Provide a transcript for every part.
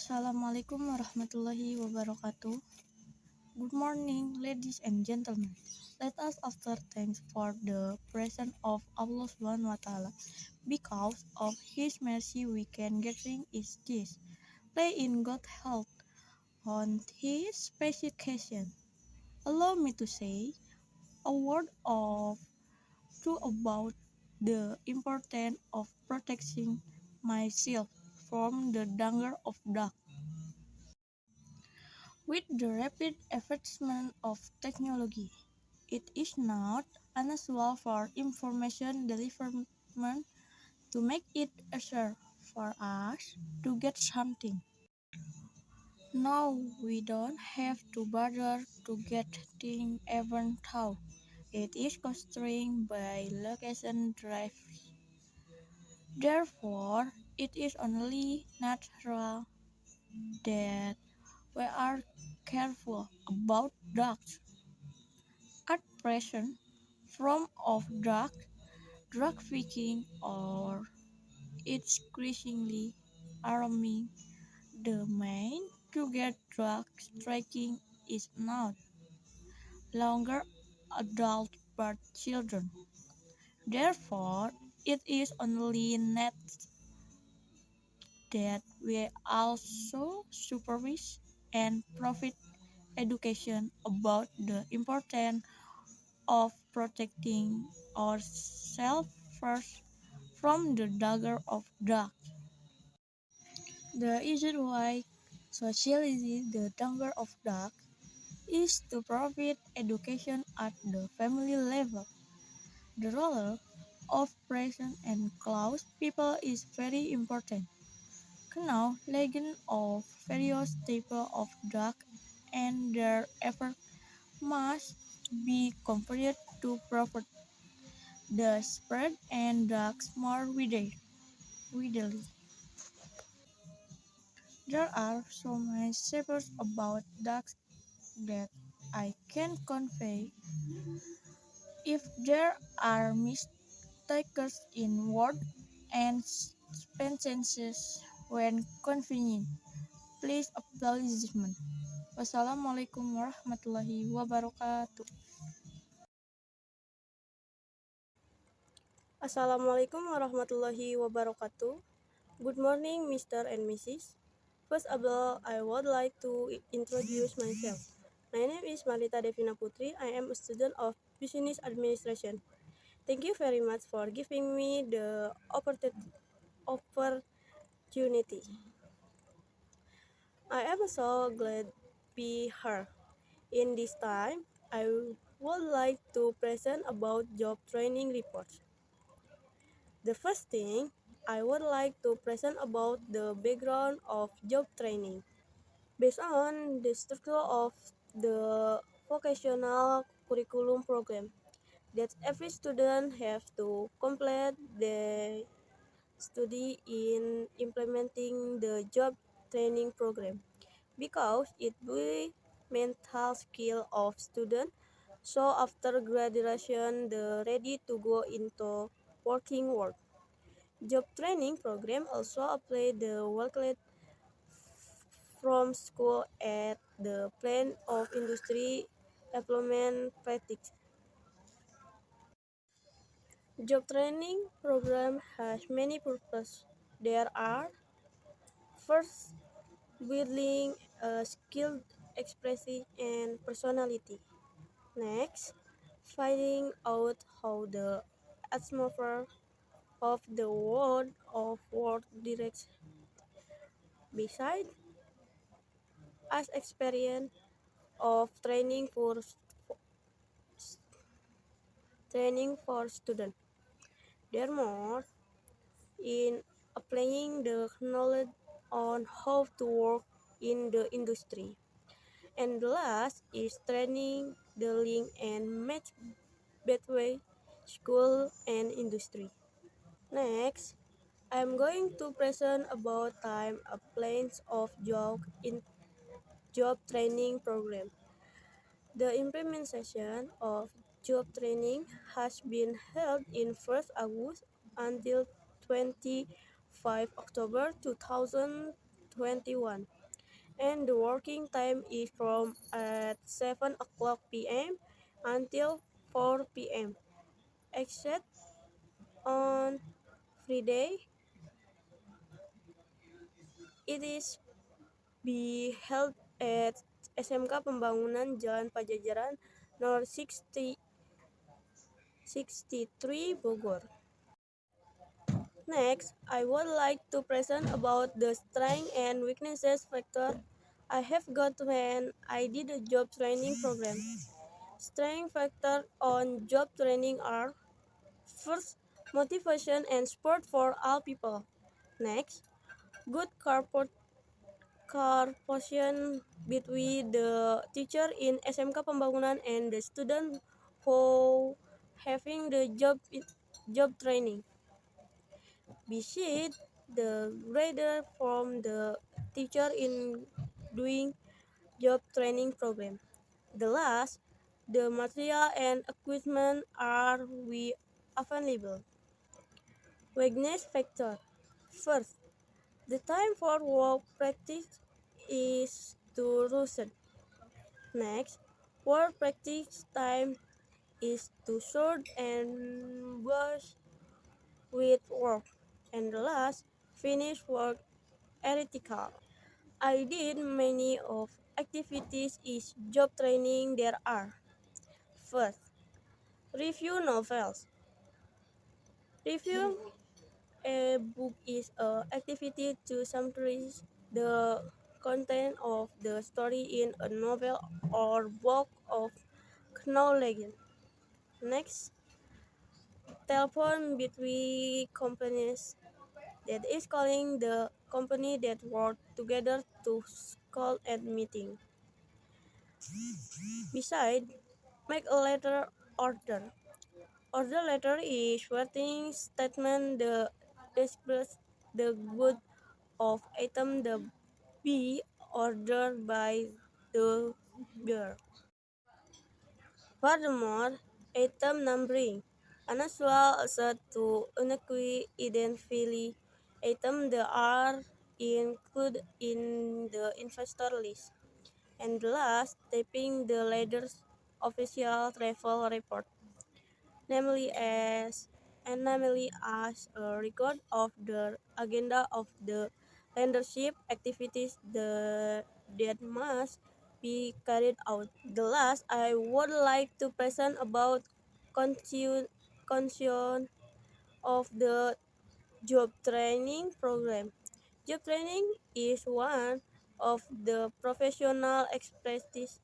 Assalamualaikum warahmatullahi wabarakatuh. Good morning, ladies and gentlemen. Let us offer thanks for the presence of Allah Subhanahu wa Ta'ala. Because of His mercy, we can gathering is this. Pray in God's help on His specification. Allow me to say a word of truth about the importance of protecting myself from the danger of dark. With the rapid advancement of technology, it is not unusual for information delivery to make it easier for us to get something. Now we don't have to bother to get things even though it is constrained by location drives. Therefore, it is only natural that we are careful about drugs. At present, form of drug trafficking or it's increasingly alarming. The main to get drug trafficking is not longer adults but children. Therefore, it is only net that we also supervise and provide education about the importance of protecting ourselves first from the danger of drugs. The easiest way to socialize the danger of drugs is to provide education at the family level. The role of parents and close people is very important. Know legend of various types of drugs and their effects must be compared to prevent the spread and drugs more widely. There are so many secrets about drugs that I can convey. If there are mistakes in words and sentences when convenient, please acknowledgement. Wassalamualaikum warahmatullahi wabarakatuh. Assalamualaikum warahmatullahi wabarakatuh. Good morning, Mr. and Mrs. First of all, I would like to introduce myself. My name is Marita Devina Putri. I am a student of Business Administration. Thank you very much for giving me the opportunity. I am so glad to be here. In this time, I would like to present about job training reports. The first thing I would like to present about the background of job training. Based on the structure of the vocational curriculum program, that every student have to complete the study in implementing the job training program because it will mental skill of student so after graduation they ready to go into working world. Job training program also apply the workload from school at the plan of industry employment practice. Job training program has many purposes. There are first building a skilled expressive and personality. Next, finding out how the atmosphere of the world of work directs. Besides, as experience of training for students. Therefore, in applying the knowledge on how to work in the industry. And the last is training the link and match between school and industry. Next, I'm going to present about time a plans of job in job training program. The implementation of job training has been held in 1st August until 25 October 2020. 2021, and the working time is from at 7 o'clock p.m. until 4 p.m. except on Friday. It is be held at SMK Pembangunan Jalan Pajajaran nomor 63 Bogor. Next, I would like to present about the strength and weaknesses factor I have got when I did a job training program. Strength factor on job training are: first, motivation and support for all people. Next, good cooperation between the teacher in SMK Pembangunan and the student who having the job training. Beside the grader from the teacher in doing job training program. The last, the material and equipment are we available. Weakness factor. First, the time for work practice is too rushed. Next, work practice time is too short and was with work. And the last, finish work heretical. I did many of activities is job training there are. First, review novels. Review a book is a activity to summarize the content of the story in a novel or book of knowledge. Next, telephone between companies. That is calling the company that work together to call at meeting. Besides, make a letter order. Order letter is writing statement the describes the good of item the be ordered by the buyer. Furthermore, item numbering. Unusual asset to uniquely identify item that are included in the investor list. And last, typing the lender's official travel report, namely as a record of the agenda of the lendership activities that must be carried out. The last, I would like to present about concern of the job training program. Job training is one of the professional expertise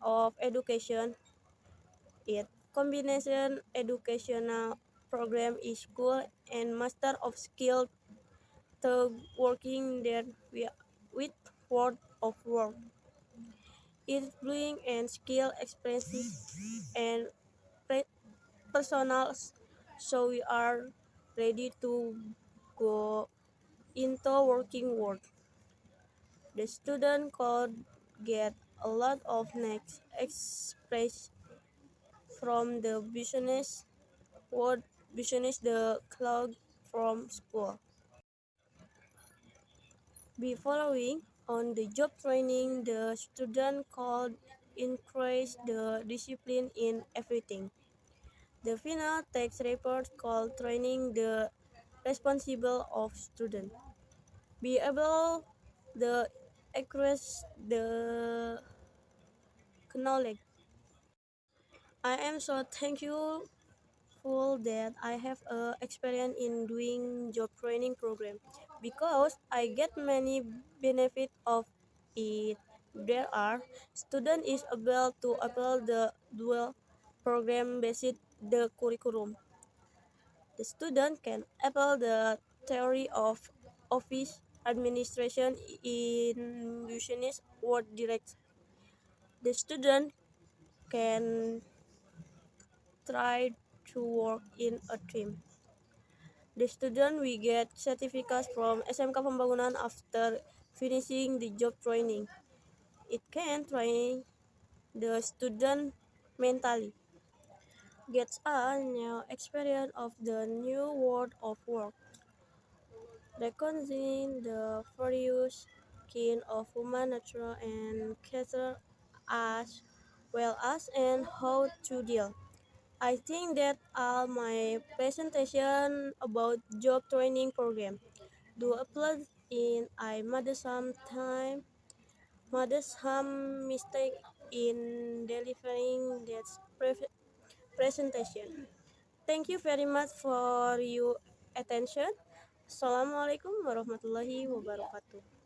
of education. It combination educational program is school and master of skill to working there with world of work. It bring and skill experiences and personal so we are ready to go into working world. The student could get a lot of next express from the business world, business the cloud from school. Be following on the job training, the student could increase the discipline in everything. The final text report called training the responsible of student. Be able the express the knowledge. I am so thankful that I have experience in doing job training program because I get many benefit of it. There are student is able to apply the dual program based the curriculum. The student can apply the theory of office administration in business world direct. The student can try to work in a team. The student will get certificates from SMK Pembangunan after finishing the job training. It can train the student mentally, gets a new experience of the new world of work. reconciling the various kind of human nature and character as well as and how to deal. I think that all my presentation about job training program do apply in I made some mistake in delivering that presentation. Thank you very much for your attention. Assalamualaikum warahmatullahi wabarakatuh.